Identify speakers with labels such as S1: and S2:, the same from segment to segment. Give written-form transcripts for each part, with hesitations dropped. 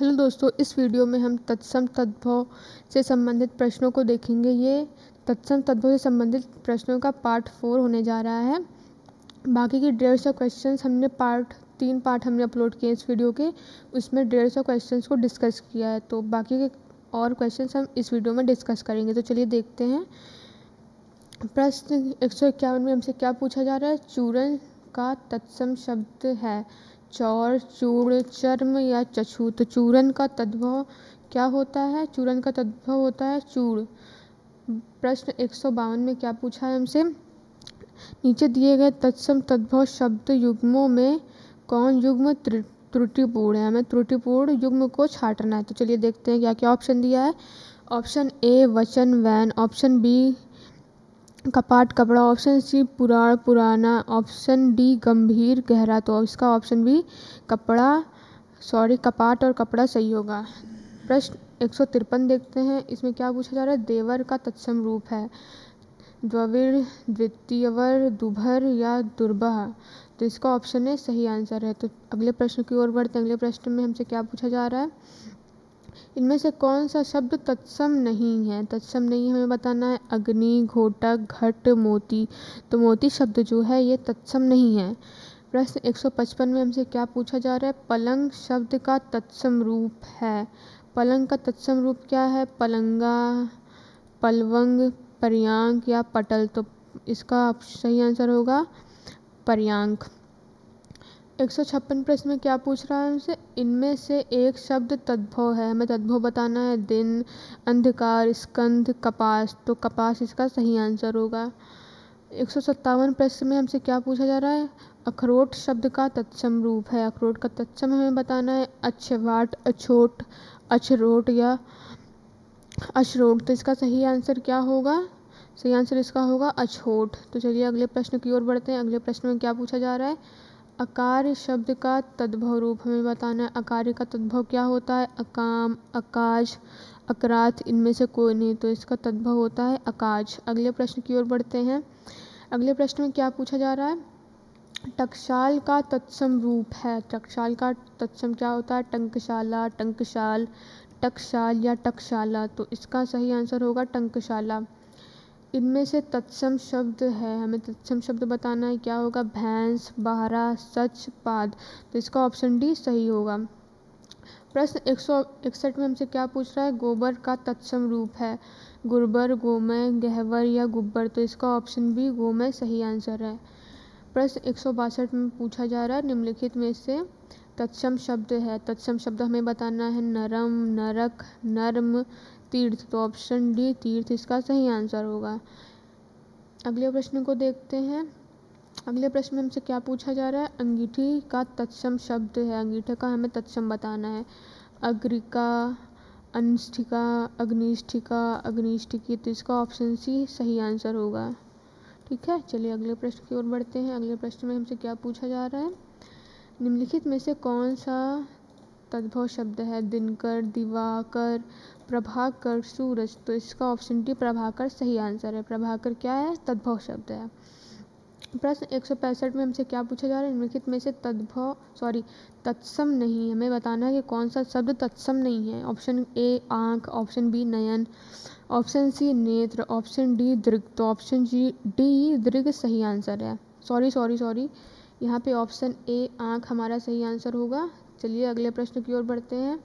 S1: Hello दोस्तों, इस video में हम तत्सम तद्भव से संबंधित प्रश्नों को देखेंगे। ये तत्सम तद्भव से संबंधित प्रश्नों का पार्ट 4 होने जा रहा है। बाकी की 150 क्वेश्चंस हमने तीन पार्ट हमने अपलोड किए इस वीडियो के, उसमें 150 क्वेश्चंस को डिस्कस किया है। तो बाकी के और क्वेश्चंस हम इस वीडियो में डिस्कस करेंगे। तो चलिए देखते हैं। प्रश्न 151 में हमसे क्या पूछा जा रहा है। चूर्ण का तत्सम शब्द है चौर, चूर्ण, चर्म या चक्षु। तो चूर्ण का तद्भव क्या होता है? चूर्ण का तद्भव होता है चूर्ण। प्रश्न 152 में क्या पूछा है हमसे। नीचे दिए गए तत्सम तद्भव शब्द युग्मों में कौन युग्म त्रुटिपूर्ण है? हमें त्रुटिपूर्ण युग्म को छांटना है। तो चलिए देखते हैं क्या क्या ऑप्शन दिया है। ऑप्शन ए वचन वैन, ऑप्शन बी कपाट कपड़ा, ऑप्शन सी पुराण पुराना, ऑप्शन डी गंभीर गहरा। तो इसका ऑप्शन बी कपाट और कपड़ा सही होगा। प्रश्न 153 देखते हैं। इसमें क्या पूछा जा रहा है। देवर का तत्सम रूप है द्विवीर, द्वितीयवर, दुभर या दुर्बह। तो इसका ऑप्शन है सही आंसर है। तो अगले प्रश्न की ओर बढ़ते हैं। अगले प्रश्न में हमसे क्या पूछा जा रहा है। इनमें से कौन सा शब्द तत्सम नहीं है? तत्सम नहीं हमें बताना है। अग्नि, घोटक, घट, मोती। तो मोती शब्द जो है ये तत्सम नहीं है। प्रश्न 155 में हमसे क्या पूछा जा रहा है। पलंग शब्द का तत्सम रूप है। पलंग का तत्सम रूप क्या है? पलंगा, पलवंग, पर्यांक या पटल। तो इसका सही आंसर होगा पर्यांक। 156 प्रश्न में क्या पूछ रहा है हमसे। इनमें से एक शब्द तद्भव है, हमें तद्भव बताना है। दिन, अंधकार, स्कंध, कपास। तो कपास इसका सही आंसर होगा। 157 प्रश्न में हमसे क्या पूछा जा रहा है। अखरोट शब्द का तत्सम रूप है। अखरोट का तत्सम हमें बताना है। अच्छवाट, अछोट, अछरोट या अशरोट। तो इसका सही आंसर क्या होगा? सही आंसर इसका होगा अछोट। तो चलिए अगले प्रश्न की ओर बढ़ते हैं। अगले प्रश्न में क्या पूछा जा रहा है। अकार शब्द का तद्भव रूप हमें बताना है। अकार का तद्भव क्या होता है? अकाम, अकाज, अकरात। इनमें से कोई नहीं। तो इसका तद्भव होता है अकाज। अगले प्रश्न की ओर बढ़ते हैं। अगले प्रश्न में क्या पूछा जा रहा है। टकसाल का तत्सम रूप है। टकसाल का तत्सम क्या होता है? टंकशाला, टंकशाल, टकसाल या टकशाला। तो इसका सही आंसर होगा टंकशाला। इनमें से तत्सम शब्द है, हमें तत्सम शब्द बताना है। क्या होगा? भैंस, बारह, सच, पाद। तो इसका ऑप्शन डी सही होगा। प्रश्न 161 में हमसे क्या पूछ रहा है। गोबर का तत्सम रूप है गुरबर, गोमय, गहवर या गुब्बर। तो इसका ऑप्शन बी गोमय सही आंसर है। प्रश्न 162 में पूछा जा रहा है। निम्नलिखित में से तत्सम शब्द है। तत्सम शब्द हमें बताना है। नरम, नरक, नर्म, तीर्थ। तो ऑप्शन डी तीर्थ इसका सही आंसर होगा। अगले प्रश्न को देखते हैं। अगले प्रश्न में हमसे क्या पूछा जा रहा है। अंगीठी का तत्सम शब्द है। अंगीठे का हमें तत्सम बताना है। अग्रिका, अनिष्ठिका, अग्निष्ठिका, अग्निष्ठिकी। तो इसका ऑप्शन सी सही आंसर होगा। ठीक है, चलिए अगले प्रश्न की ओर बढ़ते हैं। अगले प्रश्न में हमसे क्या पूछा जा रहा है। निम्नलिखित में से कौन सा तद्भव शब्द है। दिनकर, दिवाकर, प्रभाकर, सूरज। तो इसका ऑप्शन डी प्रभाकर सही आंसर है। प्रभाकर क्या है? तद्भव शब्द है। प्रश्न 165 में हमसे क्या पूछा जा रहा है। निम्नलिखित में से तत्सम नहीं, हमें बताना है कि कौन सा शब्द तत्सम नहीं है। ऑप्शन ए आँख, ऑप्शन बी नयन, ऑप्शन सी नेत्र, ऑप्शन डी दृग। तो ऑप्शन डी दृग सही आंसर है। सॉरी यहाँ पे ऑप्शन ए आँख हमारा सही आंसर होगा। चलिए अगले प्रश्न की ओर बढ़ते हैं।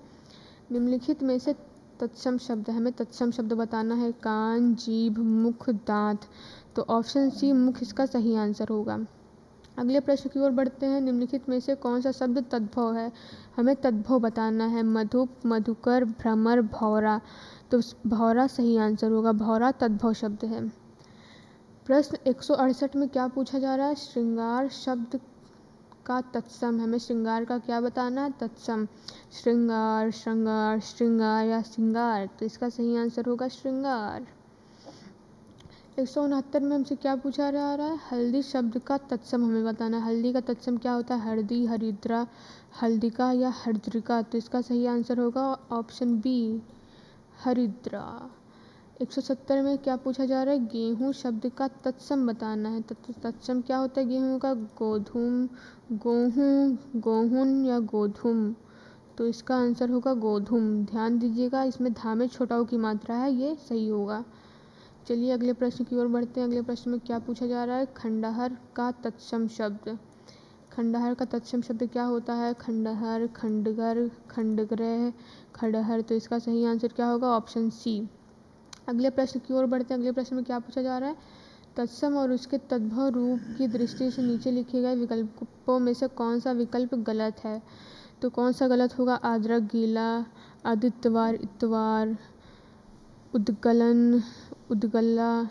S1: निम्नलिखित में से तत्सम शब्द, हमें तत्सम शब्द बताना है। कान, जीभ, मुख, दांत। तो ऑप्शन सी मुख इसका सही आंसर होगा। अगले प्रश्न की ओर बढ़ते हैं। निम्नलिखित में से कौन सा शब्द तद्भव है, हमें तद्भव बताना है। मधुप, मधुकर, भ्रमर, भौरा। तो भौरा सही आंसर होगा। भौरा तद्भव शब्द है। प्रश्न 168 में क्या पूछा जा रहा है। श्रृंगार शब्द का तत्सम, हमें श्रृंगार का क्या बताना है। तत्सम। श्रृंगार, श्रृंगार, श्रृंगार या श्रृंगार। तो इसका सही आंसर होगा श्रृंगार। 169 में हमसे क्या पूछा जा रहा है। हल्दी शब्द का तत्सम हमें बताना है। हल्दी का तत्सम क्या होता है। हरदी, हरिद्रा, हल्दिका या हरद्रिका। तो इसका सही आंसर होगा ऑप्शन बी हरिद्रा। 170 में क्या पूछा जा रहा है। गेहूँ शब्द का तत्सम बताना है। तत्सम क्या होता है गेहूँ का। गोधूम, गोहूँ, गोहुन या गोधूम। तो इसका आंसर होगा गोधूम। ध्यान दीजिएगा, इसमें धा में छोटा ऊ की मात्रा है, ये सही होगा। चलिए अगले प्रश्न की ओर बढ़ते हैं। अगले प्रश्न में क्या पूछा जा रहा है, खंडहर का तत्सम शब्द। खंडहर का तत्सम शब्द क्या होता है, खंडहर, खंडगर, खंडग्रह, खंडहर। तो इसका सही आंसर क्या होगा, ऑप्शन सी। अगले प्रश्न की ओर बढ़ते हैं। अगले प्रश्न में क्या पूछा जा रहा है, तत्सम और उसके तद्भव रूप की दृष्टि से नीचे लिखे गए विकल्पों में से कौन सा विकल्प गलत है। तो कौन सा गलत होगा, आद्रक, गीला, आदित्यवार, इतवार, उद्गलन, उद्गला,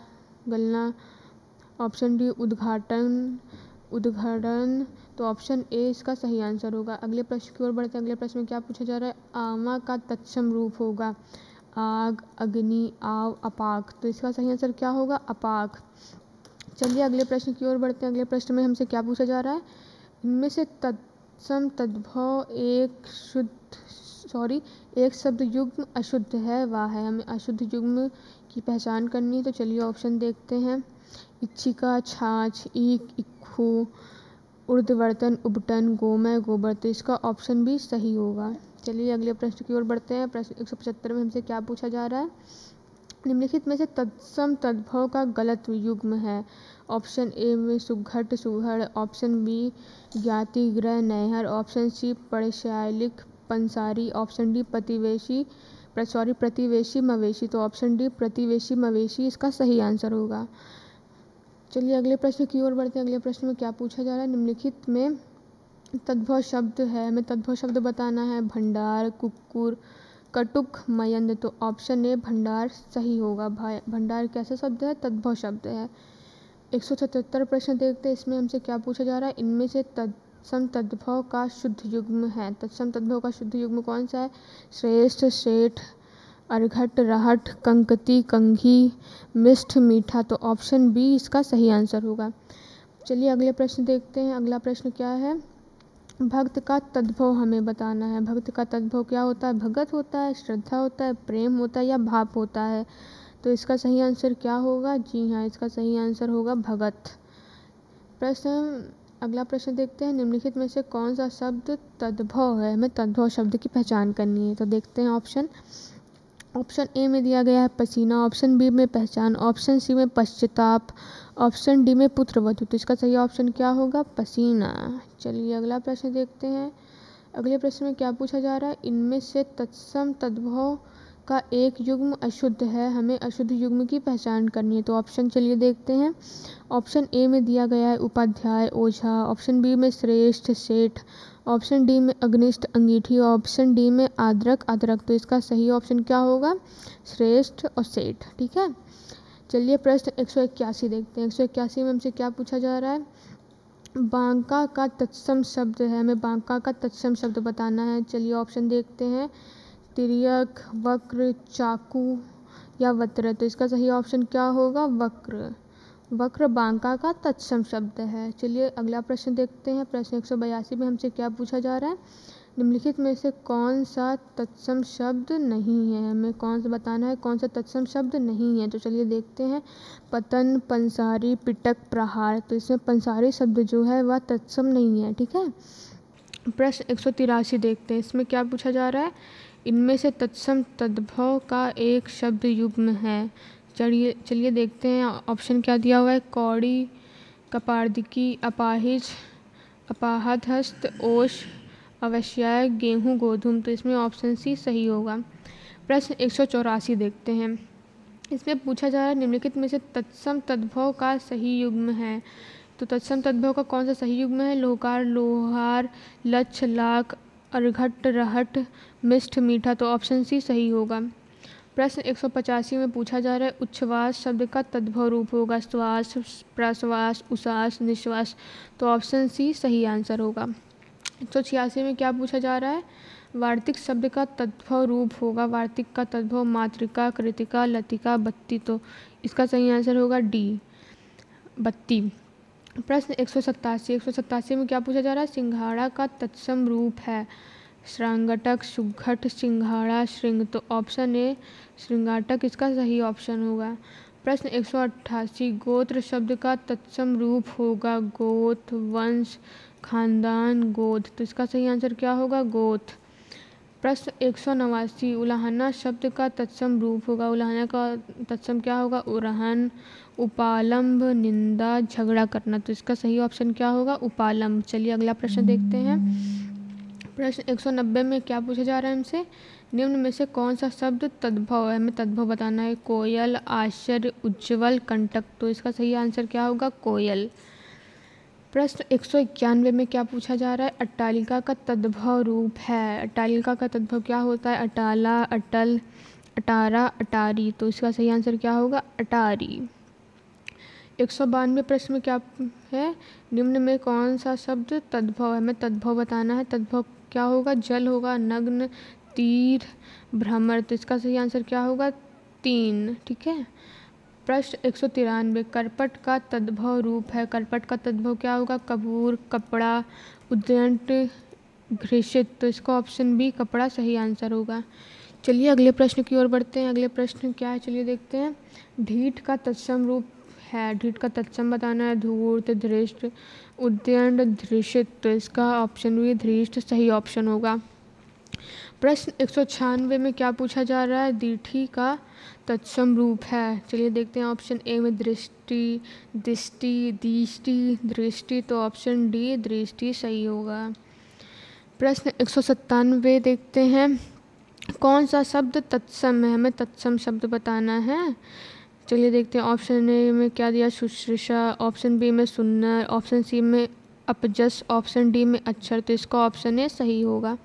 S1: गलना। ऑप्शन डी उद्घाटन, उद्घाटन। तो ऑप्शन ए इसका सही आंसर होगा। अगले प्रश्न की ओर बढ़ते हैं। अगले प्रश्न में क्या पूछा जा रहा है, आमा का तत्सम रूप होगा आग, अग्नि, आव, अपाक। तो इसका सही आंसर क्या होगा, अपाक। चलिए अगले प्रश्न की ओर बढ़ते हैं। अगले प्रश्न में हमसे क्या पूछा जा रहा है, इनमें से तत्सम तद्भव एक शब्द युग्म अशुद्ध है वह है। हमें अशुद्ध युग्म की पहचान करनी है। तो चलिए ऑप्शन देखते हैं, इच्छिका, छाछ, ईख, इक्खू, ऊर्ध्ववर्तन, उबटन, गोमय, गोबर। तो इसका ऑप्शन भी सही होगा। चलिए अगले प्रश्न की ओर बढ़ते हैं। प्रश्न 175 में हमसे क्या पूछा जा रहा है, निम्नलिखित में से तत्सम तद्भव का गलत युग्म है। ऑप्शन ए में सुघट, सुघड़। ऑप्शन बी ज्ञाति, ग्रह, नैहर। ऑप्शन सी पर्श्यालिक, पंसारी। ऑप्शन डी प्रतिवेशी, मवेशी। तो ऑप्शन डी प्रतिवेशी, मवेशी इसका सही आंसर होगा। चलिए अगले प्रश्न की ओर बढ़ते हैं। अगले प्रश्न में क्या पूछा जा रहा है, निम्नलिखित में तद्भव शब्द है, हमें तद्भव शब्द बताना है, भंडार, कुक्कुर, कटुक, मयंद। तो ऑप्शन ए भंडार सही होगा। भंडार कैसा शब्द है, तद्भव शब्द है। 177 प्रश्न देखते हैं। इसमें हमसे क्या पूछा जा रहा है, इनमें से तत्सम तद्भव का शुद्ध युग्म है। तत्सम तद्भव का शुद्ध युग्म कौन सा है, श्रेष्ठ, सेठ, अर्घट, रहट, कंकती, कंघी, मिष्ठ, मीठा। तो ऑप्शन बी इसका सही आंसर होगा। चलिए अगले प्रश्न देखते हैं। अगला प्रश्न क्या है, भक्त का तद्भव हमें बताना है। भक्त का तद्भव क्या होता है, भगत होता है, श्रद्धा होता है, प्रेम होता है या भाव होता है। तो इसका सही आंसर क्या होगा, जी हाँ, इसका सही आंसर होगा भगत। अगला प्रश्न देखते हैं, निम्नलिखित में से कौन सा शब्द तद्भव है, हमें तद्भव शब्द की पहचान करनी है। तो देखते हैं ऑप्शन ए में दिया गया है पसीना। ऑप्शन बी में पहचान। ऑप्शन सी में पश्चाताप। ऑप्शन डी में पुत्रवधू। तो इसका सही ऑप्शन क्या होगा, पसीना। चलिए अगला प्रश्न देखते हैं। अगले प्रश्न में क्या पूछा जा रहा है, इनमें से तत्सम तद्भव का एक युग्म अशुद्ध है, हमें अशुद्ध युग्म की पहचान करनी है। तो ऑप्शन चलिए देखते हैं। ऑप्शन ए में दिया गया है उपाध्याय, ओझा। ऑप्शन बी में श्रेष्ठ, सेठ। ऑप्शन डी में अग्निष्ठ, अंगीठी। ऑप्शन डी में आद्रक, अदरक। तो इसका सही ऑप्शन क्या होगा, श्रेष्ठ और सेठ। ठीक है। चलिए प्रश्न 181 देखते हैं। 181 में हमसे क्या पूछा जा रहा है, बांका का तत्सम शब्द है, हमें बांका का तत्सम शब्द बताना है। चलिए ऑप्शन देखते हैं, तिर्यक, वक्र, चाकू या वक्र। तो इसका सही ऑप्शन क्या होगा, वक्र। वक्र बांका का तत्सम शब्द है। चलिए अगला प्रश्न देखते हैं। प्रश्न 182 में हमसे क्या पूछा जा रहा है, निम्नलिखित में से कौन सा तत्सम शब्द नहीं है, हमें कौन सा बताना है, कौन सा तत्सम शब्द नहीं है। तो चलिए देखते हैं, पतन, पंसारी, पिटक, प्रहार। तो इसमें पंसारी शब्द जो है वह तत्सम नहीं है। ठीक है। प्रश्न 183 देखते हैं। इसमें क्या पूछा जा रहा है, इनमें से तत्सम तद्भव का एक शब्द युग्म है। चलिए देखते हैं, ऑप्शन क्या दिया हुआ है, कौड़ी, कपार्दिकी, अपाहिज, अपाहदहस्त, ओश, अवश्याय, गेहूँ, गोधूम। तो इसमें ऑप्शन सी सही होगा। प्रश्न 184 देखते हैं। इसमें पूछा जा रहा है, निम्नलिखित में से तत्सम तद्भव का सही युग्म है। तो तत्सम तद्भव का कौन सा सही युग्म है, लोकार, लोहार, लक्ष, लाख, अर्घट, रहट, मिष्ठ, मीठा। तो ऑप्शन सी सही होगा। प्रश्न 185 में पूछा जा रहा है, उच्छ्वास शब्द का तद्भव रूप होगा श्वास, प्रश्वास, उश्वास, निश्वास। तो ऑप्शन सी सही आंसर होगा। 186 में क्या पूछा जा रहा है, वार्तिक शब्द का तद्भव रूप होगा, वार्तिक का तद्भव मातृका, कृतिका, लतिका, बत्ती। तो इसका सही आंसर होगा डी, बत्ती। प्रश्न 187 में क्या पूछा जा रहा है, सिंघाड़ा का तत्सम रूप है श्रृंगाटक, सुघट, सिंघाड़ा, श्रृंग। तो ऑप्शन ए श्रृंगाटक इसका सही ऑप्शन होगा। प्रश्न 188, गोत्र शब्द का तत्सम रूप होगा गोत, वंश, खानदान, गोद। तो इसका सही आंसर क्या होगा, गोत। प्रश्न 189, उलाहना शब्द का तत्सम रूप होगा। उलाहना का तत्सम क्या होगा? उरहन, उपालंब, निंदा, झगड़ा करना। तो इसका सही ऑप्शन क्या होगा? उपालंब। चलिए अगला प्रश्न देखते हैं। प्रश्न 190 में क्या पूछा जा रहा है हमसे? निम्न में से कौन सा शब्द तद्भव है? हमें तद्भव बताना है। कोयल, आश्चर्य, उज्ज्वल, कंटक। तो इसका सही आंसर क्या होगा? कोयल। प्रश्न 191 में क्या पूछा जा रहा है? अट्टालिका का तद्भव रूप है। अट्टालिका का तद्भव क्या होता है? अटाला, अटल, अटारा, अटारी। तो इसका सही आंसर क्या होगा? अटारी। 192 प्रश्न में क्या है? निम्न में कौन सा शब्द तद्भव है? हमें तद्भव बताना है। तद्भव क्या होगा? जल होगा, नग्न, तीर, भ्रमर। तो इसका सही आंसर क्या होगा? 3। ठीक है। प्रश्न 193, करपट का तद्भव रूप है। करपट का तद्भव क्या होगा? कपूर, कपड़ा, उद्यंत, घृषित। तो इसका ऑप्शन बी कपड़ा सही आंसर होगा। चलिए अगले प्रश्न की ओर बढ़ते हैं। अगले प्रश्न क्या है? चलिए देखते हैं। ढीठ का तत्सम रूप है। ढीठ का तत्सम बताना है। धूर्त, धृष्ट, उद्यंत, धृषित। तो इसका ऑप्शन बी धृष्ट सही ऑप्शन होगा। प्रश्न 196 में क्या पूछा जा रहा है? दीठी का तत्सम रूप है। चलिए देखते हैं। ऑप्शन ए में दृष्टि, दिष्टि, दीष्टि, दृष्टि। तो ऑप्शन डी दृष्टि सही होगा। प्रश्न 197 देखते हैं। कौन सा शब्द तत्सम है? हमें तत्सम शब्द बताना है। चलिए देखते हैं। ऑप्शन ए में क्या दिया? शुश्रूषा, ऑप्शन बी में सुन्नर, ऑप्शन सी में अपजस, ऑप्शन डी में अक्षर। तो इसका ऑप्शन ए सही होगा।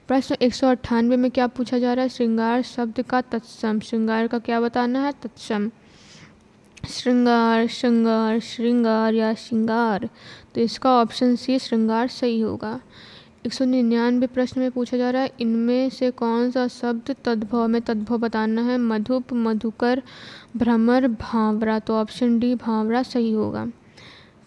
S1: प्रश्न 198 में क्या पूछा जा रहा है? श्रृंगार शब्द का तत्सम। श्रृंगार का क्या बताना है? तत्सम। श्रृंगार, श्रृंगार, श्रृंगार या श्रृंगार। तो इसका ऑप्शन सी श्रृंगार सही होगा। 199 प्रश्न में पूछा जा रहा है। इनमें से कौन सा शब्द तद्भव में तद्भव बताना है? मधुप, मधुकर, भ्रमर, भावरा। तो ऑप्शन डी भावरा सही होगा।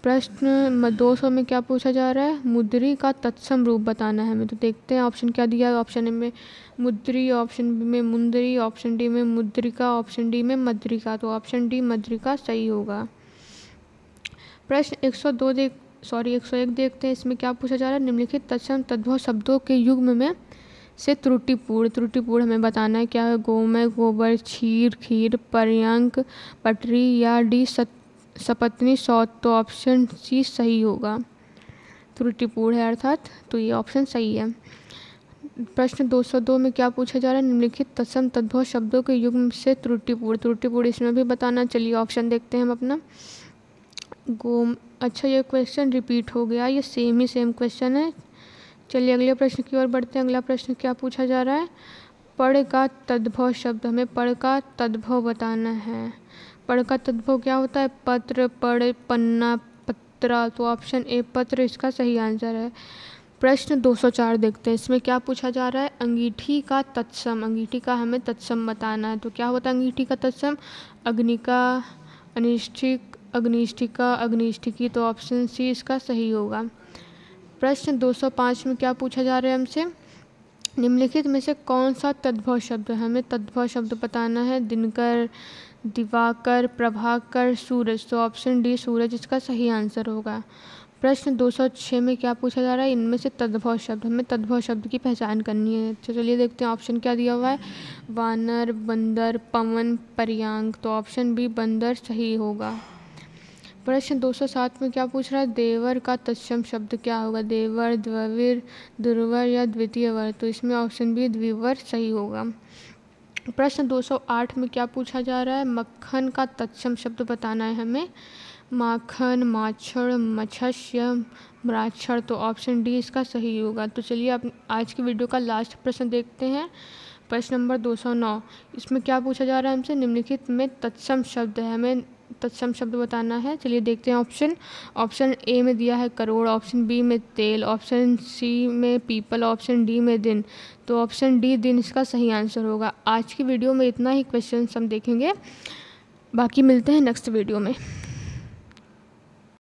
S1: प्रश्न 200 में क्या पूछा जा रहा है? मुद्री का तत्सम रूप बताना है हमें। तो देखते हैं ऑप्शन क्या दिया है। ऑप्शन ए में मुद्री, ऑप्शन बी में मुंदरी, ऑप्शन डी में मुद्रिका, ऑप्शन डी में मद्रिका। तो ऑप्शन डी मद्रिका सही होगा। प्रश्न 101 देखते हैं। इसमें क्या पूछा जा रहा है? निम्नलिखित तत्सम तद्भव शब्दों के युग्म में से त्रुटिपूर्ण हमें बताना है। क्या है? गोमय, गोबर, क्षीर, खीर, पर्यंक, पटरी या डी सपत्नी, सौत। तो ऑप्शन सी सही होगा। त्रुटिपूर्ण है अर्थात, तो ये ऑप्शन सही है। प्रश्न 202 में क्या पूछा जा रहा है? निम्नलिखित तत्सम तद्भव शब्दों के युग्म से त्रुटिपूर्ण इसमें भी बताना। चलिए ऑप्शन देखते हैं हम अपना। अच्छा ये क्वेश्चन रिपीट हो गया, ये सेम क्वेश्चन है। चलिए अगले प्रश्न की ओर बढ़ते हैं। अगला प्रश्न क्या पूछा जा रहा है? पढ़ का तद्भव शब्द। हमें पढ़ का तद्भव बताना है। पढ़ का तद्भव क्या होता है? पत्र, पढ़, पन्ना, पत्रा। तो ऑप्शन ए पत्र इसका सही आंसर है। प्रश्न 204 देखते हैं। इसमें क्या पूछा जा रहा है? अंगीठी का तत्सम। अंगीठी का हमें तत्सम बताना है। तो क्या होता है अंगीठी का तत्सम? अग्निका, अनिष्ठिक, अग्निष्ठिका, अग्निष्ठिकी। तो ऑप्शन सी इसका सही होगा। प्रश्न 205 में क्या पूछा जा रहा है हमसे? निम्नलिखित में से कौन सा तद्भव शब्द है? हमें तद्भव शब्द बताना है। दिनकर, दिवाकर, प्रभाकर, सूरज। तो ऑप्शन डी सूरज इसका सही आंसर होगा। प्रश्न 206 में क्या पूछा जा रहा है? इनमें से तद्भव शब्द। हमें तद्भव शब्द की पहचान करनी है। तो चलिए देखते हैं ऑप्शन क्या दिया हुआ है। वानर, बंदर, पवन, पर्यांक। तो ऑप्शन बी बंदर सही होगा। प्रश्न 207 में क्या पूछ रहा है? देवर का तत्सम शब्द क्या होगा? देवर, द्विवर, दुर्वर या द्वितीय वर। तो इसमें ऑप्शन बी द्विवर सही होगा। प्रश्न 208 में क्या पूछा जा रहा है? मक्खन का तत्सम शब्द बताना है हमें। माखन, माछड़, मत्स्य, मराक्षर। तो ऑप्शन डी इसका सही होगा। तो चलिए आप आज की वीडियो का लास्ट प्रश्न देखते हैं। प्रश्न नंबर 209। इसमें क्या पूछा जा रहा है हमसे? निम्नलिखित में तत्सम शब्द है, हमें तत्सम शब्द बताना है। चलिए देखते हैं ऑप्शन ए में दिया है करोड़, ऑप्शन बी में तेल, ऑप्शन सी में पीपल, ऑप्शन डी में दिन। तो ऑप्शन डी दिन इसका सही आंसर होगा। आज की वीडियो में इतना ही क्वेश्चन हम देखेंगे, बाकी मिलते हैं नेक्स्ट वीडियो में।